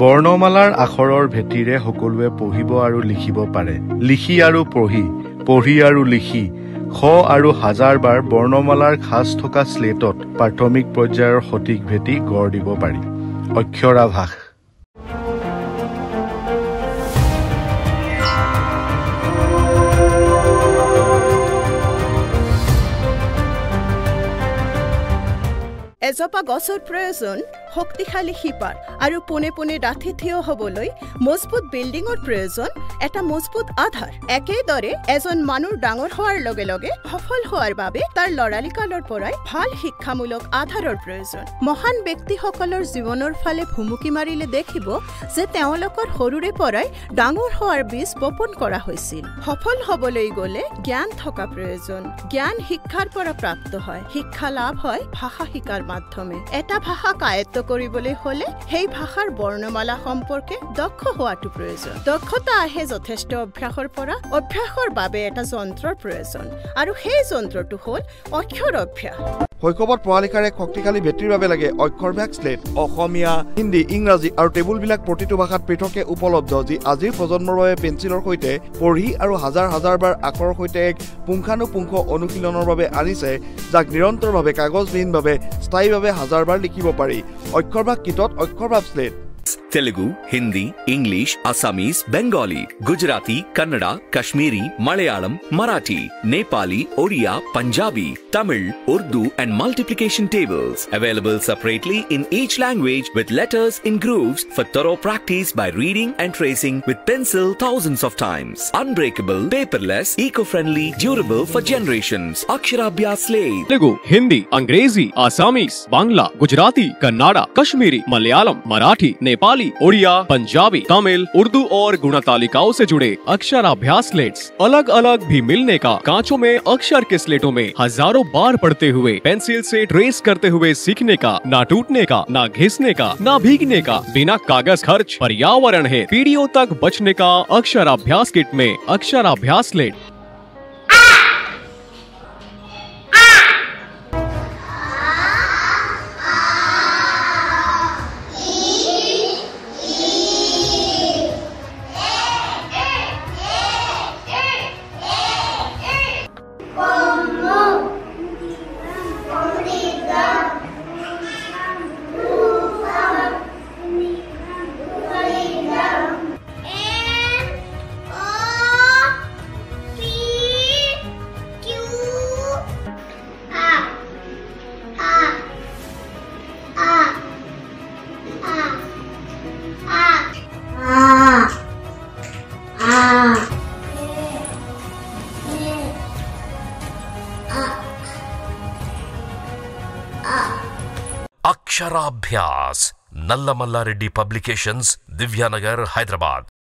বৰ্ণমালাৰ আখৰৰ ভেটিৰে সকলোৱে পঢ়িব আৰু লিখিব পাৰে। লিখি আৰু পঢ়ি, পঢ়ি আৰু লিখি, শ আৰু হাজাৰ বাৰ বৰ্ণমালাৰ খাঁজ থকা স্লেটত প্ৰাথমিক পৰ্যায়ৰ সঠিক ভেটি গঢ় দিব পাৰি। অক্ষৰাভাস। এজোপা গছৰ প্ৰয়োজন শক্তিশালী শিপাৰ আৰু পোনে পোনে ডাঠি থিয় হ'বলৈ মজবুত বিল্ডিঙৰ প্ৰয়োজন এটা মজবুত আধাৰ। একেদৰে এজন মানুহ ডাঙৰ হোৱাৰ লগে লগে সফল হোৱাৰ বাবে তাৰ লৰালিকালৰ পৰাই ভাল শিক্ষামূলক আধাৰৰ প্ৰয়োজন। মহান ব্যক্তিসকলৰ জীৱনৰ ফালে ভুমুকি মাৰিলে দেখিব যে তেওঁলোকৰ সৰুৰে পৰাই ডাঙৰ হোৱাৰ বীজ বপন কৰা হৈছিল। সফল হ'বলৈ গ'লে জ্ঞান থকা প্ৰয়োজন। জ্ঞান শিক্ষাৰ পৰা প্ৰাপ্ত হয়। শিক্ষা লাভ হয় ভাষা শিকাৰ মাধ্যমে। এটা ভাষাক আয়ত্ত কৰিবলৈ হলে সেই ভাষাৰ বৰ্ণমালা সম্পৰ্কে দক্ষ হোৱাটো প্ৰয়োজন। দক্ষতা আহে যথেষ্ট অভ্যাসৰ পৰা। অভ্যাসৰ বাবে এটা যন্ত্ৰৰ প্ৰয়োজন আৰু সেই যন্ত্ৰটো হ'ল অক্ষৰ অভ্যাস। শৈশৱত পঢ়া লিখাৰ এক শক্তিশালী ভেটিৰ বাবে লাগে অক্ষৰভাস স্লেট। অসমীয়া, হিন্দী, ইংৰাজী আৰু টেবুলবিলাক প্ৰতিটো ভাষাত পৃথকে উপলব্ধ, যি আজিৰ প্ৰজন্মৰ বাবে পেঞ্চিলৰ সৈতে পঢ়ি আৰু হাজাৰ হাজাৰ বাৰ আখৰৰ সৈতে এক পুংখানুপুংখ অনুশীলনৰ বাবে আনিছে, যাক নিৰন্তৰভাৱে কাগজবিহীনভাৱে স্থায়ীভাৱে হাজাৰ বাৰ লিখিব পাৰি। অক্ষৰভাস কিটত অক্ষৰভাস slate. Telugu, Hindi, English, Assamese, Bengali, Gujarati, Kannada, Kashmiri, Malayalam, Marathi, Nepali, Odia, Punjabi, Tamil, Urdu and multiplication tables available separately in each language with letters in grooves for thorough practice by reading and tracing with pencil thousands of times. Unbreakable, paperless, eco-friendly, durable for generations. Aksharabhyas Slate. Telugu, Hindi, Angrezi, Assamese, Bangla, Gujarati, Kannada, Kashmiri, Malayalam, Marathi, Nepali, Odia, Punjabi, Tamil, Urdu और गुणतालिकाओं से जुड़े अक्षराभ्यास slates अलग अलग भी मिलने का। कांचों में अक्षर के स्लेटों में हजारों बार पढ़ते हुए पेंसिल से ट्रेस करते हुए सीखने का, ना टूटने का, ना घिसने का, ना भीगने का, बिना कागज खर्च, पर्यावरण है पीढ़ियों तक बचने का। अक्षराभ्यास किट में अक्षराभ्यास slate. Aksharabhyas, Nallamalla Reddy Publications, Divyanagar, Hyderabad.